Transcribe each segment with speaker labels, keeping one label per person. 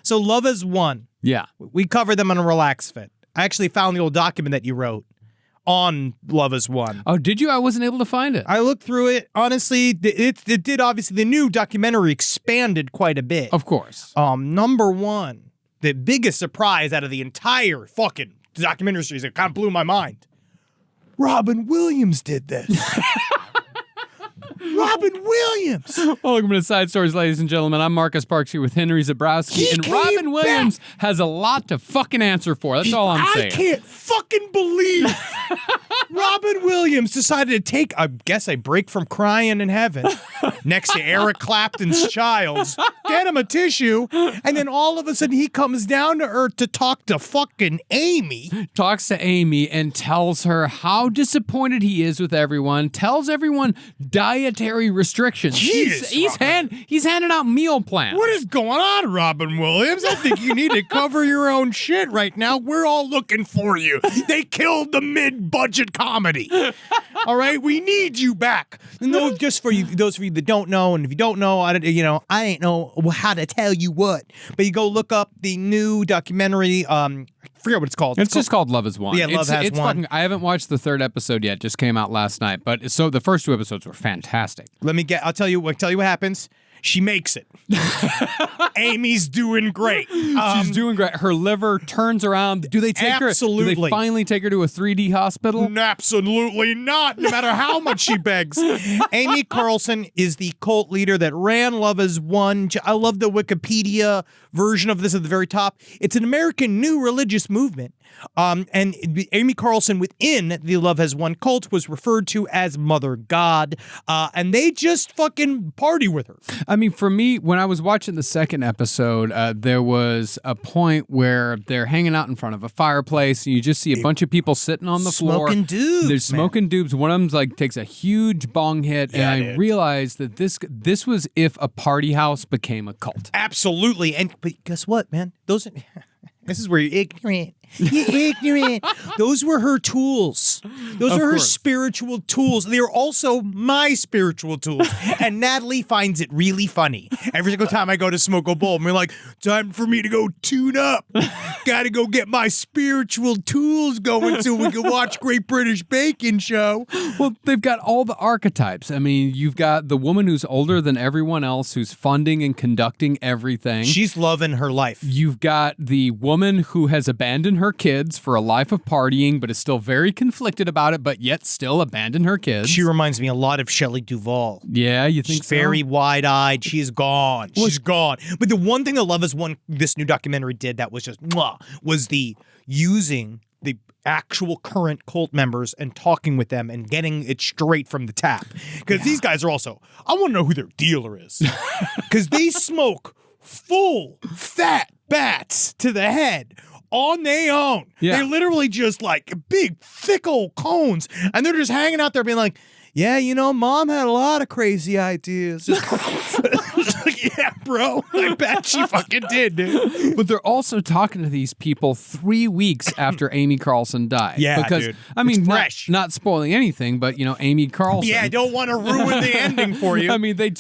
Speaker 1: So Love Has Won.
Speaker 2: Yeah.
Speaker 1: We covered them on a Relax Fit. I actually found the old document that you wrote on Love Has Won.
Speaker 2: Oh, did you? I wasn't able to find it.
Speaker 1: I looked through it. Honestly, it did obviously, the new documentary expanded quite a bit.
Speaker 2: Of course.
Speaker 1: Number one, the biggest surprise out of the entire fucking documentary series that kind of blew my mind. Robin Williams did this. Robin Williams.
Speaker 2: Welcome to Side Stories, ladies and gentlemen. I'm Marcus Parks here with Henry Zabrowski, and Robin Williams has a lot to fucking answer for. That's all I'm saying.
Speaker 1: I can't fucking believe Robin Williams decided to take, I guess, a break from crying in heaven next to Eric Clapton's Childs, get him a tissue, and then all of a sudden he comes down to earth to talk to fucking Amy.
Speaker 2: Talks to Amy and tells her how disappointed he is with everyone, tells everyone dietary restrictions. He's handing out meal plans.
Speaker 1: What is going on, Robin Williams? I think you need to cover your own shit right now. We're all looking for you. They killed the mid-budget comedy. All right, we need you back. And those of you that don't know, and if you don't know, I ain't know how to tell you what. But you go look up the new documentary. I forget what it's called.
Speaker 2: It's just called Love Has Won.
Speaker 1: Yeah, Love Has Won.
Speaker 2: I haven't watched the third episode yet. Just came out last night. But so the first two episodes were fantastic.
Speaker 1: I'll tell you what happens. She makes it. Amy's doing great.
Speaker 2: She's doing great. Her liver turns around. Do they take her? Do they finally take her to a 3D hospital?
Speaker 1: Absolutely not, no matter how much she begs. Amy Carlson is the cult leader that ran Love Has Won. I love the Wikipedia version of this at the very top. It's an American new religious movement. And Amy Carlson within the Love Has Won cult was referred to as Mother God. And they just fucking party with her.
Speaker 2: I mean, for me, when I was watching the second episode, there was a point where they're hanging out in front of a fireplace, and you just see a bunch of people sitting on the floor.
Speaker 1: Smoking doobs.
Speaker 2: They're smoking doobs. One of them takes a huge bong hit, and I realized that this was if a party house became a cult.
Speaker 1: Absolutely. But guess what, man? This is where you're ignorant. You're ignorant. Those were her tools. Those are her spiritual tools. They are also my spiritual tools. And Natalie finds it really funny. Every single time I go to smoke a bowl, I'm like, time for me to go tune up. Gotta go get my spiritual tools going so we can watch Great British Baking Show.
Speaker 2: Well, they've got all the archetypes. I mean, you've got the woman who's older than everyone else, who's funding and conducting everything.
Speaker 1: She's loving her life.
Speaker 2: You've got the woman who has abandoned her kids for a life of partying, but is still very conflicted about it, but yet still abandoned her kids.
Speaker 1: She reminds me a lot of Shelley Duvall.
Speaker 2: Yeah, you think
Speaker 1: She's very wide-eyed. She's gone. She's gone. But the one thing that Love Has Won, this new documentary did that was just was the using the actual current cult members and talking with them and getting it straight from the tap. Because these guys are also, I want to know who their dealer is. Because they smoke full, fat bats to the head on their own. Yeah. They're literally just like big, thick old cones. And they're just hanging out there being like, yeah, Mom had a lot of crazy ideas. Yeah, bro. I bet she fucking did, dude.
Speaker 2: But they're also talking to these people 3 weeks after Amy Carlson died.
Speaker 1: Yeah,
Speaker 2: because,
Speaker 1: dude.
Speaker 2: I mean, not spoiling anything, but, Amy Carlson.
Speaker 1: Yeah, I don't want to ruin the ending for you.
Speaker 2: I mean, they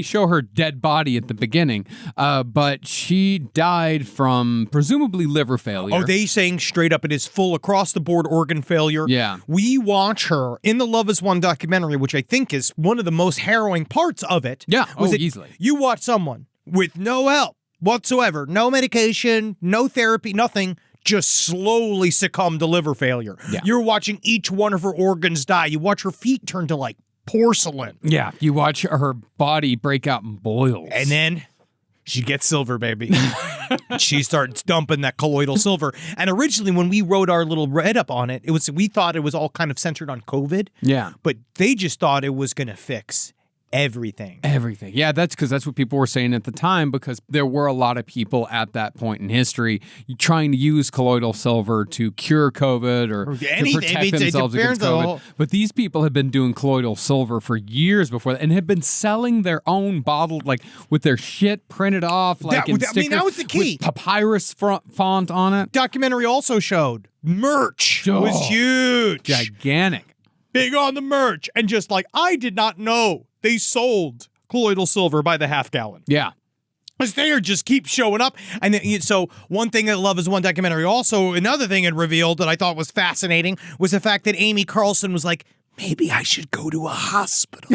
Speaker 2: show her dead body at the beginning, but she died from presumably liver failure.
Speaker 1: Oh, they saying straight up it is full across-the-board organ failure.
Speaker 2: Yeah.
Speaker 1: We watch her in the Love Has Won documentary, which I think is one of the most harrowing parts of it.
Speaker 2: Yeah, easily.
Speaker 1: You watch someone with no help whatsoever, no medication, no therapy, nothing, just slowly succumb to liver failure. Yeah. You're watching each one of her organs die. You watch her feet turn to like porcelain.
Speaker 2: Yeah, you watch her body break out in boils.
Speaker 1: And then she gets silver, baby. She starts dumping that colloidal silver. And originally, when we wrote our little write-up on it, we thought it was all kind of centered on COVID.
Speaker 2: Yeah.
Speaker 1: But they just thought it was going to fix everything.
Speaker 2: Yeah, that's because that's what people were saying at the time, because there were a lot of people at that point in history trying to use colloidal silver to cure COVID or to protect themselves against COVID. But these people had been doing colloidal silver for years before that and had been selling their own bottled, like with their shit printed off, like in stickers,
Speaker 1: that was the key.
Speaker 2: With papyrus font on it.
Speaker 1: Documentary also showed merch was huge.
Speaker 2: Gigantic.
Speaker 1: Big on the merch. And just like, I did not know they sold colloidal silver by the half gallon.
Speaker 2: Yeah.
Speaker 1: Because they just keep showing up. And then, so one thing that Love Is One documentary also, another thing it revealed that I thought was fascinating was the fact that Amy Carlson was like, maybe I should go to a hospital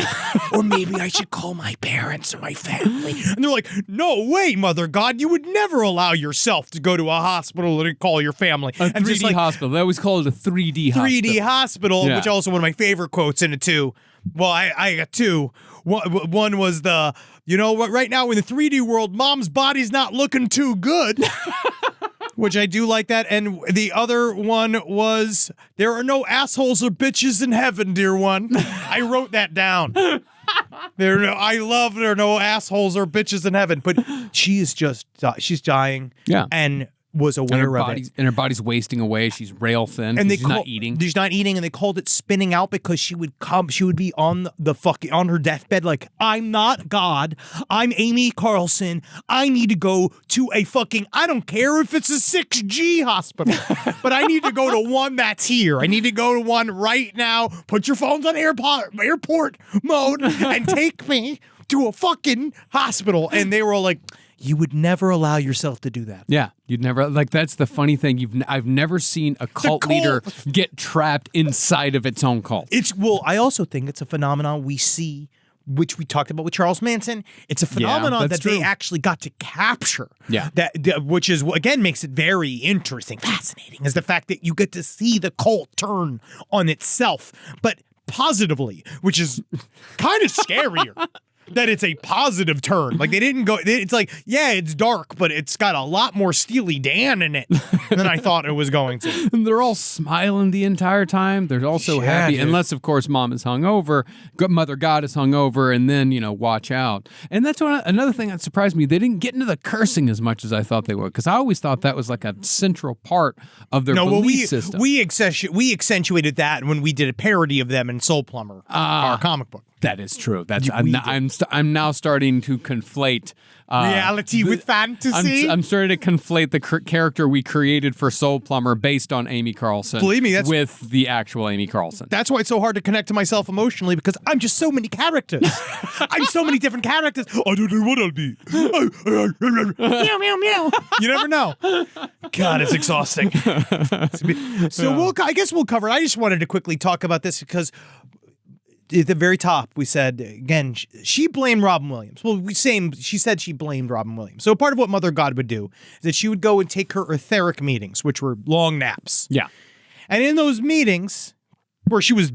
Speaker 1: or maybe I should call my parents or my family. And they're like, no way, Mother God, you would never allow yourself to go to a hospital and call your family.
Speaker 2: A 3D hospital. They always call it a 3D hospital.
Speaker 1: 3D hospital, which also one of my favorite quotes in it too. Well, I got two. One was you know what, right now in the 3D world, mom's body's not looking too good. Which I do like that. And the other one was, there are no assholes or bitches in heaven, dear one. I wrote that down. There are no assholes or bitches in heaven. But she is just, she's dying.
Speaker 2: Yeah.
Speaker 1: And was aware of it.
Speaker 2: And her body's wasting away. She's rail thin. And she's not eating.
Speaker 1: She's not eating, and they called it spinning out because she would be on on her deathbed like, I'm not God. I'm Amy Carlson. I need to go to a I don't care if it's a 6G hospital, but I need to go to one that's here. I need to go to one right now. Put your phones on airport mode and take me to a fucking hospital. And they were all like, you would never allow yourself to do that.
Speaker 2: Yeah, you'd never. Like, that's the funny thing. I've never seen a cult leader get trapped inside of its own cult.
Speaker 1: I also think it's a phenomenon we see, which we talked about with Charles Manson. It's a phenomenon that they actually got to capture.
Speaker 2: Yeah.
Speaker 1: Which is, again, makes it very interesting, fascinating, is the fact that you get to see the cult turn on itself, but positively, which is kind of scarier. That it's a positive turn. Like, they didn't go, it's like, yeah, it's dark, but it's got a lot more Steely Dan in it than I thought it was going to.
Speaker 2: And they're all smiling the entire time. They're all so happy. Dude. Unless, of course, mom is hungover, Mother God is hungover, and then, watch out. And that's another thing that surprised me. They didn't get into the cursing as much as I thought they would, because I always thought that was like a central part of their belief system.
Speaker 1: We accentuated that when we did a parody of them in Soul Plumber, our comic book.
Speaker 2: That is true. I'm now starting to conflate
Speaker 1: reality with fantasy.
Speaker 2: I'm starting to conflate the character we created for Soul Plumber based on Amy Carlson.
Speaker 1: Believe me,
Speaker 2: with the actual Amy Carlson.
Speaker 1: That's why it's so hard to connect to myself emotionally, because I'm just so many characters. I'm so many different characters. I don't know what I'll be. Meow, meow, meow. You never know. God, it's exhausting. So I guess we'll cover it. I just wanted to quickly talk about this because at the very top, we said, again, she blamed Robin Williams. Well, she said she blamed Robin Williams. So part of what Mother God would do is that she would go and take her etheric meetings, which were long naps.
Speaker 2: Yeah.
Speaker 1: And in those meetings, where she was,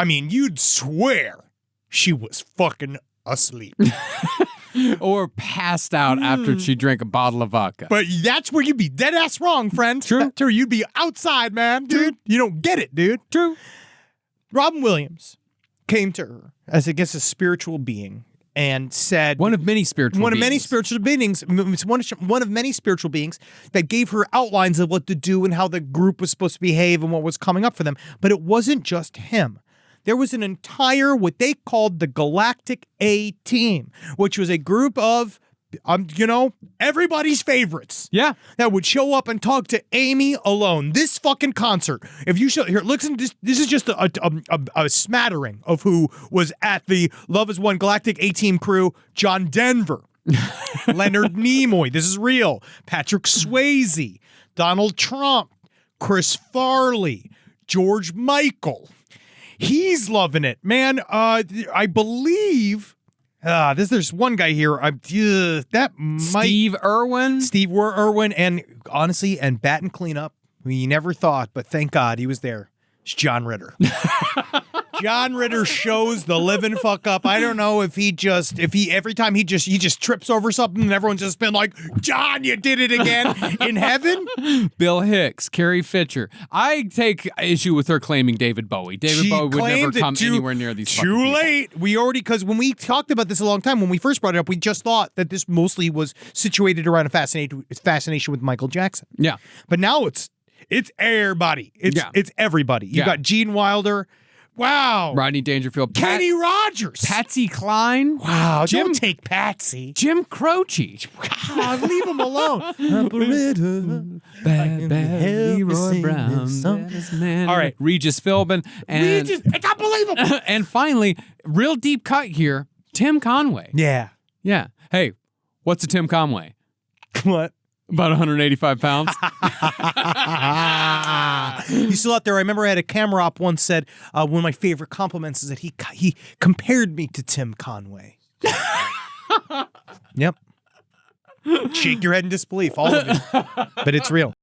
Speaker 1: you'd swear she was fucking asleep.
Speaker 2: Or passed out after she drank a bottle of vodka.
Speaker 1: But that's where you'd be dead ass wrong, friend.
Speaker 2: True.
Speaker 1: You'd be outside, man. Dude, you don't get it, dude.
Speaker 2: True.
Speaker 1: Robin Williams came to her as, I guess, a spiritual being and said,
Speaker 2: one of many spiritual beings
Speaker 1: that gave her outlines of what to do and how the group was supposed to behave and what was coming up for them. But it wasn't just him. There was an entire, what they called the Galactic A Team, which was a group of, everybody's favorites.
Speaker 2: Yeah.
Speaker 1: That would show up and talk to Amy alone. This fucking concert. If you listen, this is just a smattering of who was at the Love Is One Galactic A-Team crew. John Denver, Leonard Nimoy. This is real. Patrick Swayze, Donald Trump, Chris Farley, George Michael. He's loving it, man. I believe. There's one guy here.
Speaker 2: Steve Irwin,
Speaker 1: and honestly, and bat and cleanup. We never thought, but thank God he was there. It's John Ritter. John Ritter shows the living fuck up. I don't know if every time he just trips over something and everyone's just been like, John, you did it again in heaven.
Speaker 2: Bill Hicks, Carrie Fisher. I take issue with her claiming David Bowie. David Bowie would never come anywhere near these fucking people.
Speaker 1: Too late. Because when we talked about this a long time, when we first brought it up, we just thought that this mostly was situated around a fascination with Michael Jackson.
Speaker 2: Yeah.
Speaker 1: But now it's everybody. It's everybody. You got Gene Wilder. Wow.
Speaker 2: Rodney Dangerfield.
Speaker 1: Kenny Rogers.
Speaker 2: Patsy Cline.
Speaker 1: Wow. Don't take Patsy.
Speaker 2: Jim Croce.
Speaker 1: Wow, leave him alone.
Speaker 2: Bad Leroy Brown. All right. Regis Philbin.
Speaker 1: It's unbelievable.
Speaker 2: And finally, real deep cut here, Tim Conway.
Speaker 1: Yeah.
Speaker 2: Yeah. Hey, What's a Tim Conway?
Speaker 1: What?
Speaker 2: About 185 pounds.
Speaker 1: You still out there? I remember I had a camera op once said one of my favorite compliments is that he compared me to Tim Conway. Yep. Shake your head in disbelief, all of it. But it's real.